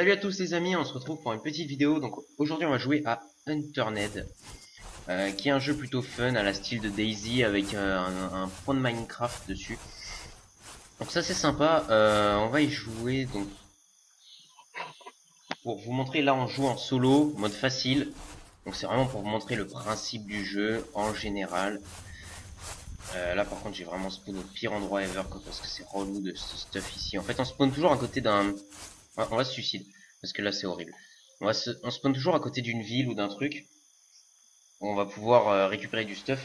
Salut à tous les amis, on se retrouve pour une petite vidéo. Donc aujourd'hui on va jouer à Unturned, qui est un jeu plutôt fun à la style de Daisy avec un point de Minecraft dessus. Donc ça c'est sympa, on va y jouer. Donc pour vous montrer, là on joue en solo, mode facile. Donc c'est vraiment pour vous montrer le principe du jeu en général. Là par contre j'ai vraiment spawn au pire endroit ever parce que c'est relou de ce stuff ici. En fait on spawn toujours à côté d'un... On va se suicide parce que là c'est horrible. On spawn toujours à côté d'une ville ou d'un truc où on va pouvoir récupérer du stuff.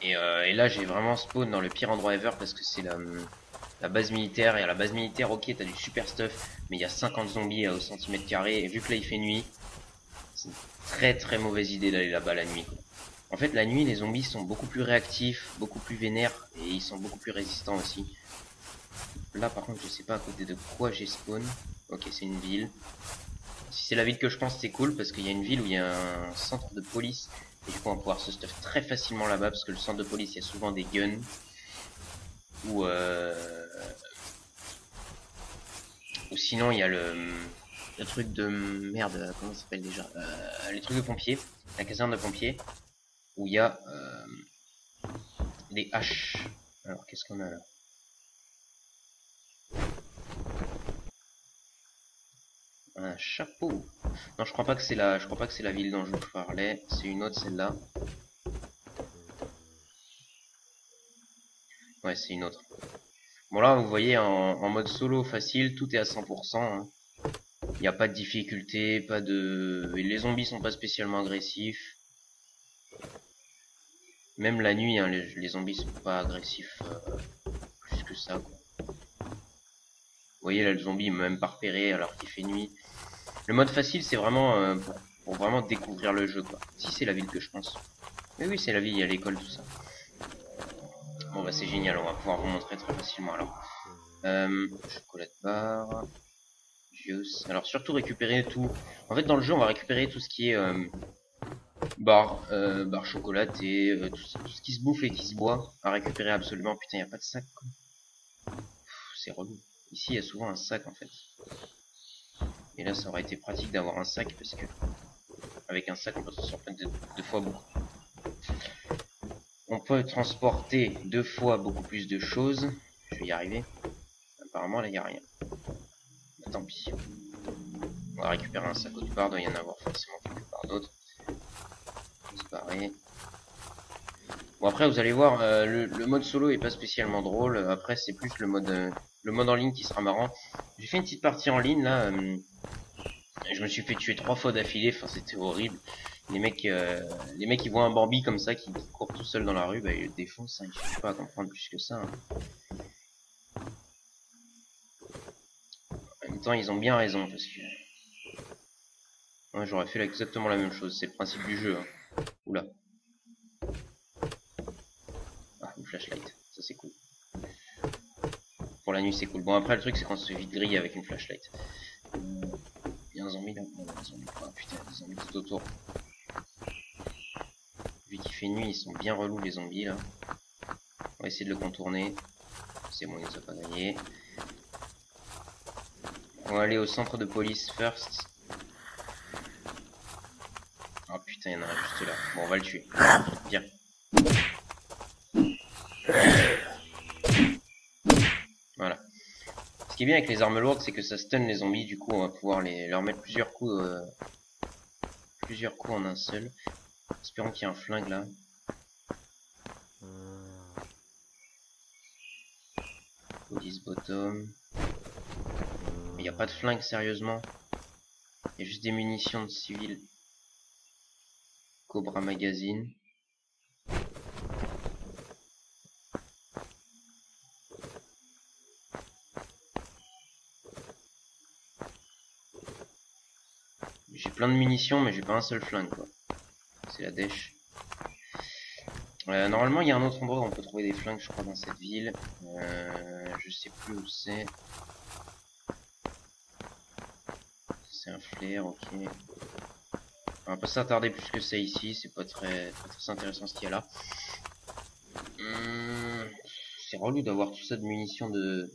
Et là j'ai vraiment spawn dans le pire endroit ever parce que c'est la base militaire. Et à la base militaire, ok, t'as du super stuff, mais il y a 50 zombies au centimètre carré. Et vu que là il fait nuit, c'est une très mauvaise idée d'aller là-bas la nuit, quoi. En fait, la nuit, les zombies sont beaucoup plus réactifs, beaucoup plus vénères, et ils sont beaucoup plus résistants aussi. Là, par contre, je sais pas à côté de quoi j'ai spawn. Ok, c'est une ville. Si c'est la ville que je pense, c'est cool, parce qu'il y a une ville où il y a un centre de police, et du coup, on va pouvoir se stuff très facilement là-bas, parce que le centre de police, il y a souvent des guns, ou sinon, il y a le truc de... Merde, comment ça s'appelle déjà, les trucs de pompiers, la caserne de pompiers, où il y a des haches. Alors, qu'est-ce qu'on a là? Un chapeau. Non, je crois pas que c'est la ville dont je vous parlais. C'est une autre, celle-là. Ouais, c'est une autre. Bon là, vous voyez, en mode solo facile, tout est à 100%. Hein. Il n'y a pas de difficulté, pas de... Et les zombies sont pas spécialement agressifs. Même la nuit, hein, les zombies sont pas agressifs plus que ça, quoi. Vous voyez, là, le zombie il m'a même pas repéré alors qu'il fait nuit. Le mode facile, c'est vraiment pour vraiment découvrir le jeu, quoi. Si c'est la ville que je pense. Mais oui, c'est la ville, il y a l'école, tout ça. Bon bah c'est génial, on va pouvoir vous montrer très facilement alors. Chocolat bar, juice. Alors surtout récupérer tout. En fait dans le jeu on va récupérer tout ce qui est bar chocolaté, tout ce qui se bouffe et qui se boit à récupérer absolument. Putain y a pas de sac quoi. C'est relou. Ici il y a souvent un sac en fait. Et là ça aurait été pratique d'avoir un sac parce que avec un sac on peut se sortir deux fois beaucoup. On peut transporter deux fois beaucoup plus de choses. Je vais y arriver. Apparemment là il n'y a rien. Bah, tant pis. On va récupérer un sac autre part, doit y en avoir forcément quelque part d'autre. On va se barrer. Bon après vous allez voir, le mode solo est pas spécialement drôle. Après c'est plus le mode en ligne qui sera marrant. J'ai fait une petite partie en ligne là. Je me suis fait tuer 3 fois d'affilée. Enfin c'était horrible. Les mecs ils voient un Bambi comme ça qui court tout seul dans la rue, bah ils le défoncent. Hein. Il suffit pas à comprendre plus que ça. Hein. En même temps ils ont bien raison parce que ouais, j'aurais fait exactement la même chose. C'est le principe du jeu. Hein. Oula. Ah, une flashlight. Ça c'est cool. Pour la nuit c'est cool. Bon après le truc c'est qu'on se fait vite griller avec une flashlight. Il y a un zombie là. Oh, un zombie. Oh putain, des zombies tout autour. Vu qu'il fait nuit, ils sont bien relous les zombies là. On va essayer de le contourner. C'est bon, il nous a pas gagné. On va aller au centre de police first. Oh putain, il y en a un juste là. Bon, on va le tuer. Viens. Voilà. Ce qui est bien avec les armes lourdes, c'est que ça stun les zombies. Du coup, on va pouvoir leur mettre plusieurs coups en un seul. Espérons qu'il y ait un flingue là. Police bottom. Il n'y a pas de flingue sérieusement. Il y a juste des munitions de civils. Cobra magazine. J'ai plein de munitions mais j'ai pas un seul flingue quoi. C'est la dèche. Normalement il y a un autre endroit où on peut trouver des flingues je crois dans cette ville. Je sais plus où c'est. C'est un flair, ok. On va pas s'attarder plus que ça ici, c'est pas très intéressant ce qu'il y a là. C'est relou d'avoir tout ça de munitions de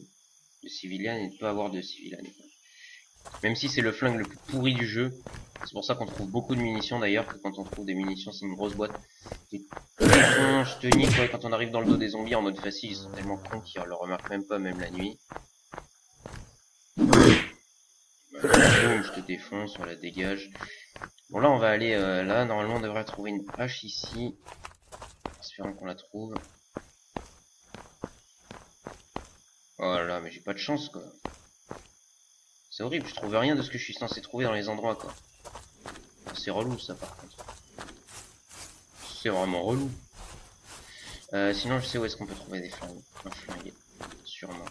civilian et de pas avoir de civilian. Même si c'est le flingue le plus pourri du jeu. C'est pour ça qu'on trouve beaucoup de munitions d'ailleurs, que quand on trouve des munitions c'est une grosse boîte. Et je te nique, ouais, quand on arrive dans le dos des zombies en mode facile, ils sont tellement cons qu'ils le remarquent même pas, même la nuit. Je te défonce, voilà, dégage. Bon là on va aller, là normalement on devrait trouver une hache ici. Espérons qu'on la trouve. Oh là là, mais j'ai pas de chance quoi. C'est horrible, je trouve rien de ce que je suis censé trouver dans les endroits quoi. C'est relou ça par contre. C'est vraiment relou. Sinon je sais où est-ce qu'on peut trouver des flingues. Un flingue, sûrement.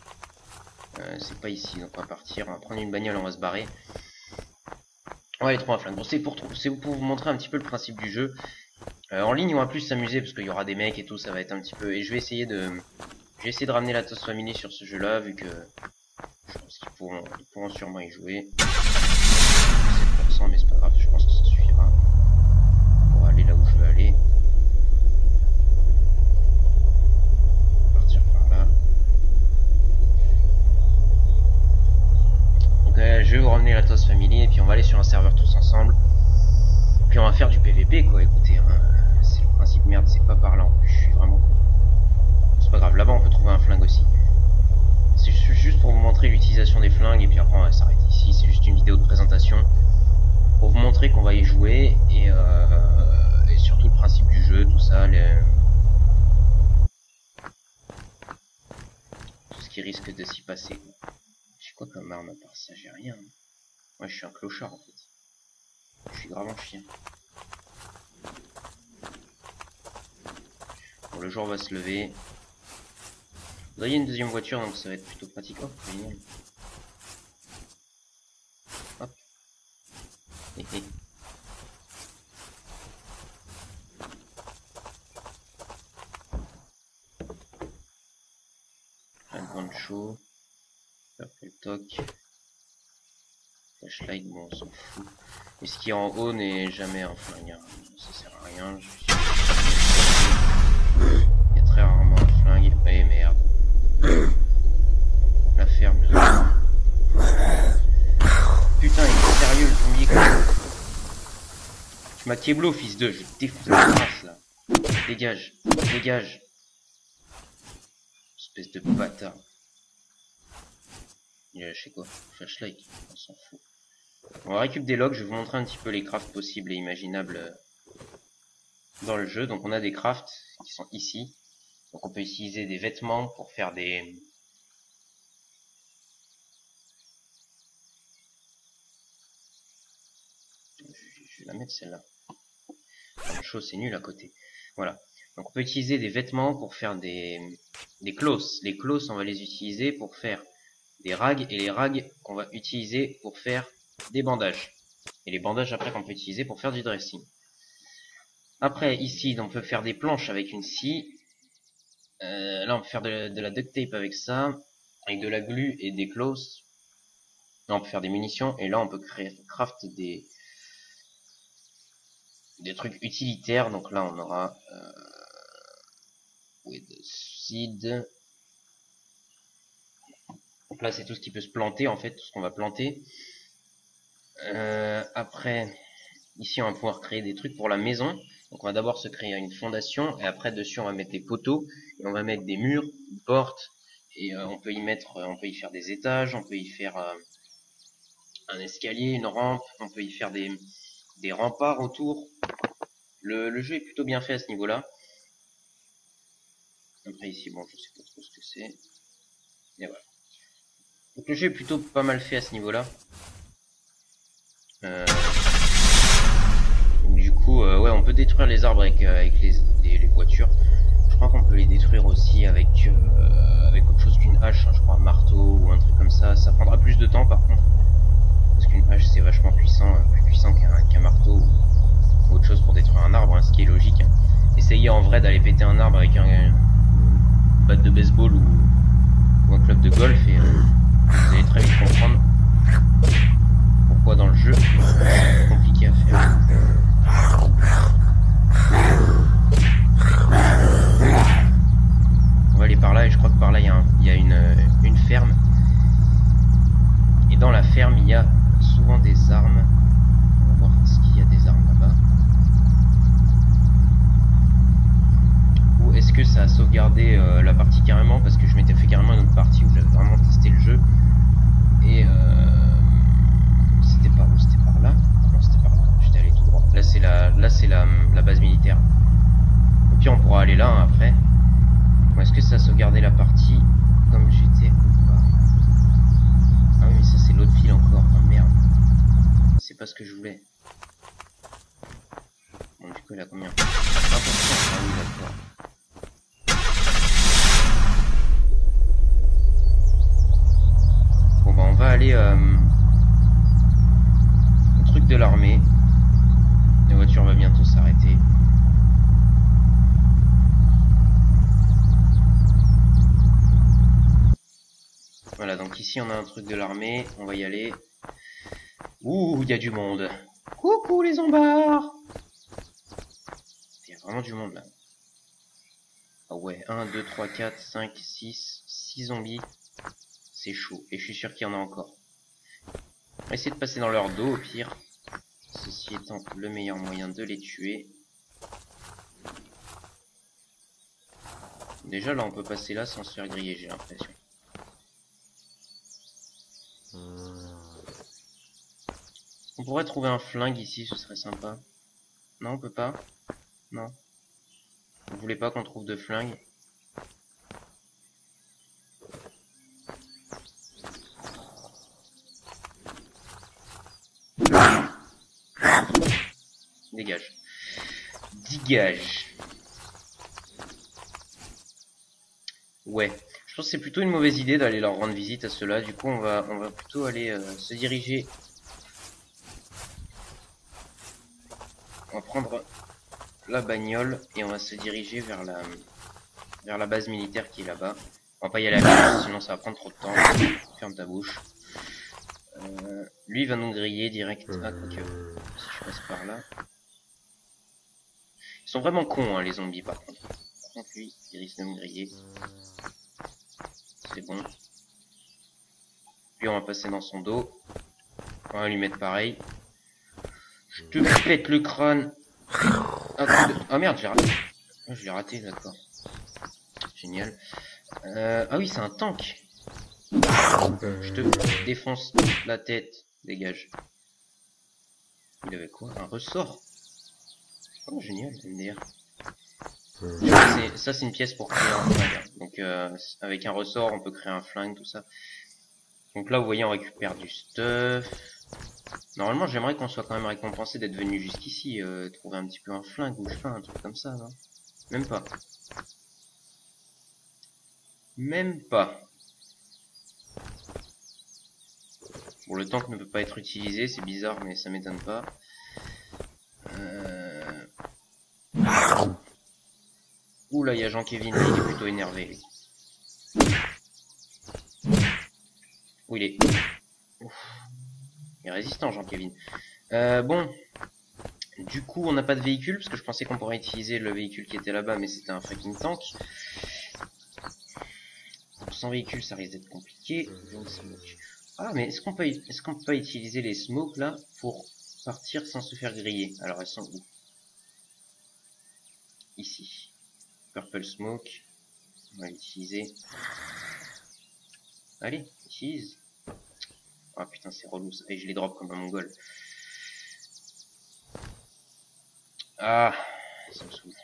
C'est pas ici, donc on va partir, on va prendre une bagnole, on va se barrer. On va aller trouver un flingue. Bon, c'est pour vous montrer un petit peu le principe du jeu. En ligne on va plus s'amuser parce qu'il y aura des mecs et tout, ça va être un petit peu... Et je vais essayer de ramener la Toast Family sur ce jeu là, vu que je pense qu'ils pourront sûrement y jouer. 7%, mais c'est pas grave, je pense que ça suffira pour aller là où je veux aller. Partir par là. Donc je vais vous ramener la Toast Family et puis on va aller sur un serveur tous ensemble. Puis on va faire du PVP quoi, écoutez, hein, c'est le principe, merde, c'est pas par là en plus, je suis vraiment con. C'est pas grave, là-bas on peut trouver un flingue aussi. C'est juste pour vous montrer l'utilisation des flingues et puis après on va s'arrêter ici, c'est juste une vidéo de présentation pour vous montrer qu'on va y jouer et surtout le principe du jeu, tout ça, tout ce qui risque de s'y passer. J'ai quoi comme arme à part ça? J'ai rien. Moi je suis un clochard en fait. Je suis grave un chien. Bon, le jour va se lever. Là, il y a une deuxième voiture, donc ça va être plutôt pratique. Oh, génial. Hop. Un poncho. Purple toc. Flashlight, bon, on s'en fout. Et ce qui est en haut n'est jamais un flingue. Ça sert à rien. Il y a très rarement un flingue. Eh merde. La ferme. Putain, il est sérieux le zombie quoi. Tu m'as keblo, fils de. Je défonce la race là. Dégage. Dégage. Espèce de bâtard. Il a lâché quoi? Flashlight. On s'en fout. On va récupérer des logs, je vais vous montrer un petit peu les crafts possibles et imaginables dans le jeu. Donc on a des crafts qui sont ici. Donc on peut utiliser des vêtements pour faire des... Je vais la mettre celle-là. La chose c'est nul à côté. Voilà. Donc on peut utiliser des vêtements pour faire des clothes. Les clothes on va les utiliser pour faire des rags et les rags qu'on va utiliser pour faire des bandages. Et les bandages après qu'on peut utiliser pour faire du dressing. Après ici on peut faire des planches avec une scie. Là on peut faire de la duct tape avec ça. Avec de la glu et des clothes. Là on peut faire des munitions. Et là on peut craft des trucs utilitaires. Donc là on aura with seed. Donc là c'est tout ce qui peut se planter en fait, tout ce qu'on va planter. Après ici on va pouvoir créer des trucs pour la maison. Donc on va d'abord se créer une fondation et après dessus on va mettre des poteaux et on va mettre des murs, une porte et on peut y faire des étages, on peut y faire un escalier, une rampe, on peut y faire des remparts autour. Le jeu est plutôt bien fait à ce niveau là. Après ici bon je sais pas trop ce que c'est. Et voilà. Donc le jeu est plutôt pas mal fait à ce niveau là. Du coup ouais on peut détruire les arbres avec les voitures. Je crois qu'on peut les détruire aussi avec autre chose qu'une hache, hein, je crois un marteau ou un truc comme ça. Ça prendra plus de temps par contre. Parce qu'une hache c'est vachement puissant, plus puissant qu'un marteau ou autre chose pour détruire un arbre, hein, ce qui est logique. Hein. Essayez en vrai d'aller péter un arbre avec une batte de baseball ou un club de golf et vous allez très vite comprendre pourquoi dans le jeu c'est compliqué à faire. On va aller par là et je crois que par là il y a une ferme. Et dans la ferme il y a sauvegarder la partie carrément parce que je m'étais fait carrément une autre partie où j'avais vraiment testé le jeu. Et c'était par où? C'était par là? Non, c'était par là. J'étais allé tout droit. Là c'est la base militaire. Au pire on pourra aller là hein, après. Bon, est-ce que ça a sauvegardé la partie comme j'étais ou pas? Ah oui mais ça c'est l'autre ville encore. Oh merde. C'est pas ce que je voulais. Bon du coup il a combien? 20%. Ah oui d'accord. Bon bah on va aller au truc de l'armée. La voiture va bientôt s'arrêter. Voilà, donc ici on a un truc de l'armée, on va y aller. Ouh, il y a du monde. Coucou les zombards. Il y a vraiment du monde là. Ah ouais, 1, 2, 3, 4, 5, 6 zombies. C'est chaud, et je suis sûr qu'il y en a encore. On va essayer de passer dans leur dos au pire. Ceci étant le meilleur moyen de les tuer. Déjà là on peut passer là sans se faire griller j'ai l'impression. On pourrait trouver un flingue ici, ce serait sympa. Non on peut pas? Non. Vous voulez pas qu'on trouve de flingue? Dégage. Dégage. Ouais. Je pense que c'est plutôt une mauvaise idée d'aller leur rendre visite à ceux-là. Du coup, on va plutôt aller se diriger. On va prendre la bagnole et on va se diriger vers la base militaire qui est là-bas. On va pas y aller à pied, sinon ça va prendre trop de temps. Ferme ta bouche. Lui il va nous griller direct. Ah, quoique. Si je passe par là. Ils sont vraiment cons, hein, les zombies, par contre. Par contre, lui, il risque de me griller. C'est bon. Puis on va passer dans son dos. On va lui mettre pareil. Je te pète le crâne. Ah merde, j'ai raté. Oh, je l'ai raté, d'accord. Génial. Ah oui, c'est un tank. Je te défonce la tête. Dégage. Il avait quoi? Un ressort. Oh, génial, MDR. Ça, c'est une pièce pour créer un flingue. Donc, avec un ressort, on peut créer un flingue, tout ça. Donc là, vous voyez, on récupère du stuff. Normalement, j'aimerais qu'on soit quand même récompensé d'être venu jusqu'ici. Trouver un petit peu un flingue ou je fais un truc comme ça, non? Même pas. Même pas. Bon, le tank ne peut pas être utilisé, c'est bizarre, mais ça m'étonne pas. Ouh là, il y a Jean-Kevin, il est plutôt énervé, lui. Où il est? Ouf. Il est résistant, Jean-Kevin. Bon. Du coup, on n'a pas de véhicule, parce que je pensais qu'on pourrait utiliser le véhicule qui était là-bas, mais c'était un fucking tank. Donc, sans véhicule, ça risque d'être compliqué. Ah, mais est-ce qu'on peut pas utiliser les smokes, là, pour partir sans se faire griller? Alors, elles sont où? Ici. Purple smoke. On va l'utiliser. Allez, utilise. Ah putain, c'est relou ça. Et je les drop comme un mongol. Ah, ça me saoule.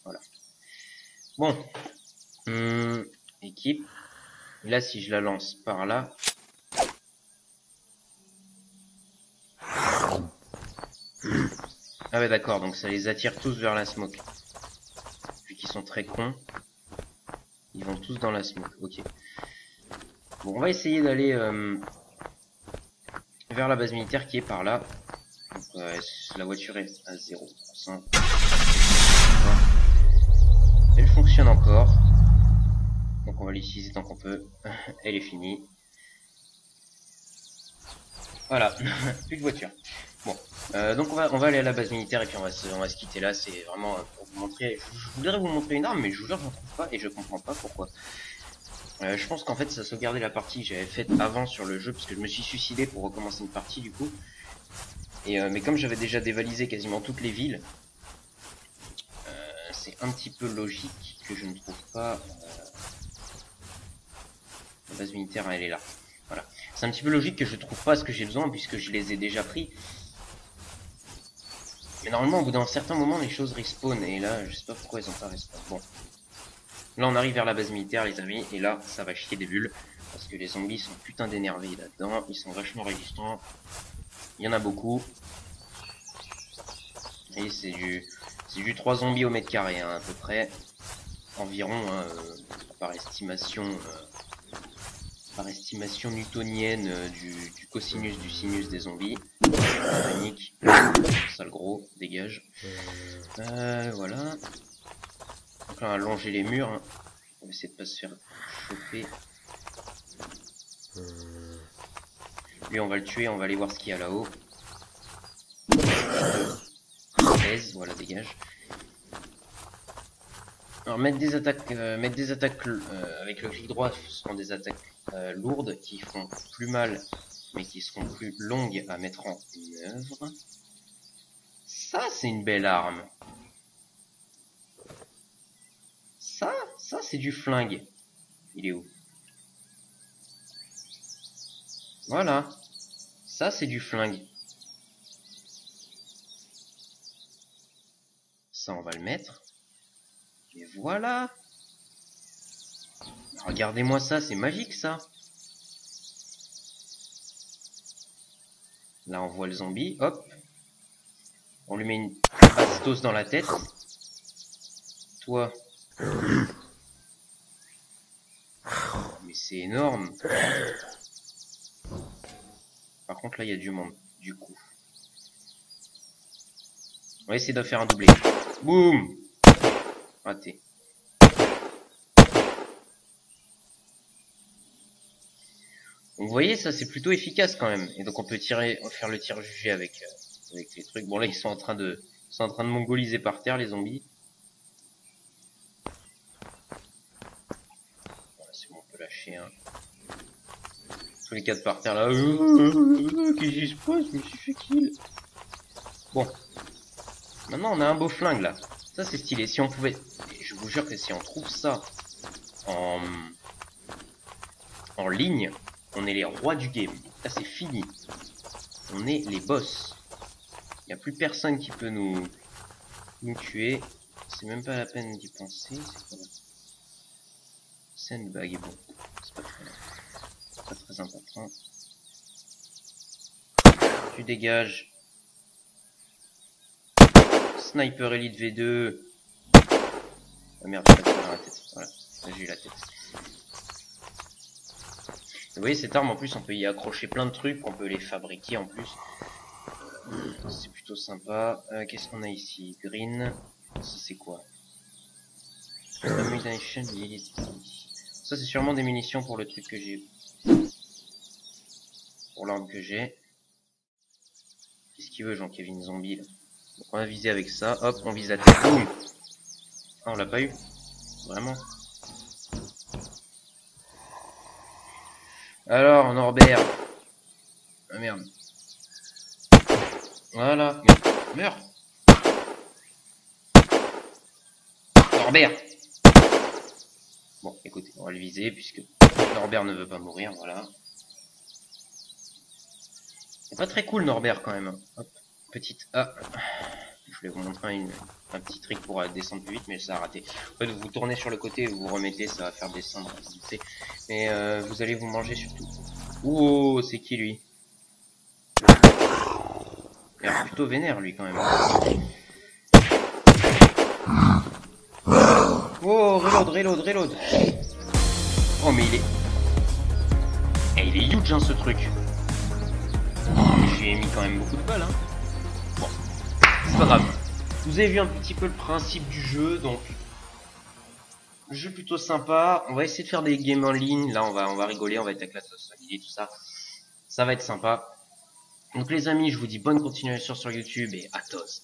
Voilà. Bon. Équipe. Là, si je la lance par là. Ah ouais, d'accord. Donc ça les attire tous vers la smoke. Vu qu'ils sont très cons. Ils vont tous dans la smoke. Ok. Bon, on va essayer d'aller vers la base militaire qui est par là. Donc, la voiture est à 0%. Elle fonctionne encore. Donc on va l'utiliser tant qu'on peut. Elle est finie. Voilà, plus de voiture. Bon, donc on va aller à la base militaire et puis on va se quitter là. C'est vraiment pour vous montrer. Je voudrais vous montrer une arme, mais je vous jure, j'en trouve pas et je comprends pas pourquoi. Je pense qu'en fait ça sauvegardait la partie que j'avais faite avant sur le jeu parce que je me suis suicidé pour recommencer une partie du coup. Et mais comme j'avais déjà dévalisé quasiment toutes les villes, c'est un petit peu logique que je ne trouve pas... La base militaire, elle est là. Voilà. C'est un petit peu logique que je trouve pas ce que j'ai besoin puisque je les ai déjà pris. Mais normalement, au bout d'un certain moment, les choses respawn. Et là, je sais pas pourquoi elles ont pas respawn. Bon. Là, on arrive vers la base militaire, les amis. Et là, ça va chier des bulles. Parce que les zombies sont putain d'énervés là-dedans. Ils sont vachement résistants. Il y en a beaucoup. Et c'est du 3 zombies au mètre carré, hein, à peu près. Environ, hein, par estimation newtonienne du cosinus du sinus des zombies. Panique. Ça le gros, dégage. Voilà. Donc là, on va longer les murs. Hein. On va essayer de pas se faire choper. Lui, on va le tuer, on va aller voir ce qu'il y a là-haut. Voilà, dégage. Alors mettre des attaques avec le clic droit, ce seront des attaques lourdes qui font plus mal, mais qui seront plus longues à mettre en œuvre. Ça, c'est une belle arme. Ça c'est du flingue. Il est où? Voilà. Ça, c'est du flingue. Ça, on va le mettre. Et voilà. Regardez-moi ça, c'est magique ça. Là, on voit le zombie. Hop. On lui met une bastos dans la tête. Toi. Mais c'est énorme. Par contre, là, il y a du monde. Du coup. On va essayer de faire un doublé. Boum. Raté. Donc vous voyez, ça c'est plutôt efficace quand même. Et donc on peut faire le tir jugé avec les trucs. Bon là ils sont en train de mongoliser par terre les zombies. Voilà, c'est bon, on peut lâcher un. Tous les 4 par terre là. Qu'est-ce qui se passe? Je me suis fait kill. Bon. Maintenant on a un beau flingue là. Ça c'est stylé. Si on pouvait. Je vous jure que si on trouve ça en ligne, on est les rois du game. Là c'est fini. On est les boss. Il n'y a plus personne qui peut nous tuer. C'est même pas la peine d'y penser. C'est quoi? Sandbag. Bon, c'est pas très important. Tu dégages. Sniper Elite V2. Ah merde, j'ai pas dans la tête. Voilà, là j'ai eu la tête. Vous voyez cette arme en plus on peut y accrocher plein de trucs, on peut les fabriquer en plus. C'est plutôt sympa. Qu'est-ce qu'on a ici? Green. Ça c'est quoi? Ammunition. Ça c'est sûrement des munitions pour le truc que j'ai. Pour l'arme que j'ai. Qu'est-ce qu'il veut Jean-Kevin Zombie là? Donc on va viser avec ça. Hop, on vise la tête. Boum. Ah on l'a pas eu? Vraiment? Alors Norbert. Ah merde. Voilà. Meurs. Norbert. Bon, écoutez, on va le viser puisque Norbert ne veut pas mourir, voilà. C'est pas très cool Norbert quand même. Hop, petite A. Je voulais vous montrer un petit trick pour descendre plus vite, mais ça a raté. En fait, vous tournez sur le côté et vous vous remettez, ça va faire descendre. Mais vous allez vous manger surtout. Ouh, c'est qui lui? Il a l'air plutôt vénère lui quand même. Oh, reload. Oh mais il est... il est huge hein ce truc. J'ai mis quand même beaucoup de balles hein. Bon, c'est pas grave. Vous avez vu un petit peu le principe du jeu, donc... Le jeu plutôt sympa. On va essayer de faire des games en ligne. Là on va rigoler, on va être avec la sauce et tout ça. Ça va être sympa. Donc les amis, je vous dis bonne continuation sur YouTube et à tous.